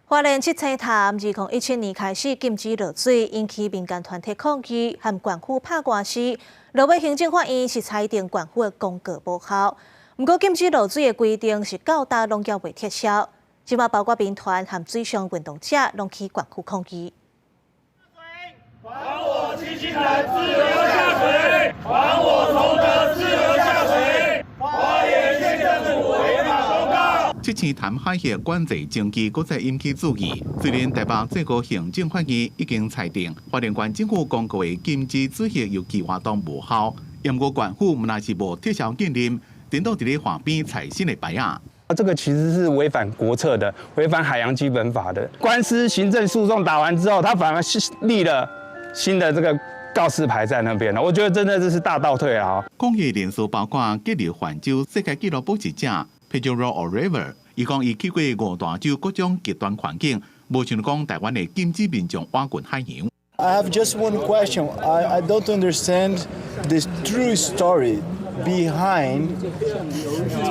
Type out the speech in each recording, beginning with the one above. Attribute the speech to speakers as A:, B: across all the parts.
A: 花莲七星潭2017年开始禁止落水，引起民间团体抗议，和县府拍官司。落尾行政法院是裁定县府的公告无效。不过禁止落水的规定是到大拢要未撤销。即马包括民团和水上运动者拢去县府抗议。
B: 还我七星潭自由下水！还我崇德自由下水！花莲县政府违法公告。
C: 七星潭海域管制争议搁再引起注意。虽然台北最高行政法院已经裁定花莲县政府公告的禁止水域游憩活动无效，不过县府毋但是无撤销禁令，顶到伫咧海边踩新的牌啊。
D: 这个其实是违反国策的，违反海洋基本法的。官司行政诉讼打完之后，他反而是立了新的这个告示牌在那边了。我觉得真的这是大倒退啊！
C: 抗议人数包括吉利环州世界纪录保持者 Pedro O'River， 伊讲伊去过五大洲各种极端环境，无想讲台湾的禁止民众挖滚海洋。
E: I have just one question. I don't understand this true story behind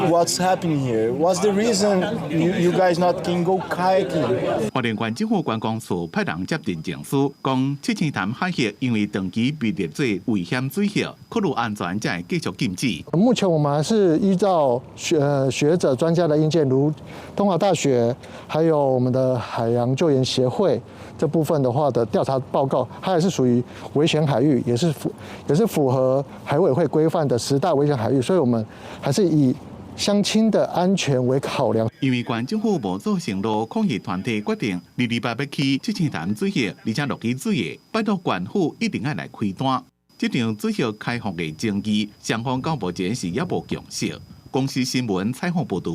E: what's happening here. What's the reason you guys not can go kayaking?
C: 花莲县政府观光处派人接电证书，讲七星潭海域因为长期被列作危险水域，考虑安全才会继续禁止。
F: 目前我们还是依照学者专家的意见，如东华大学还有我们的海洋救援协会这部分的话的调查报告，它也是属于危险海域，也是符合海委会规范的10大危险海域，所以我们还是以乡亲的安全为考量。
C: 因为县政府无做承诺，抗议团体决定228要去七星潭水域，而且落去水域，拜托县府一定要来开单。这场水域开放的争议，双方到目前是也无共识。公司新闻采访报道。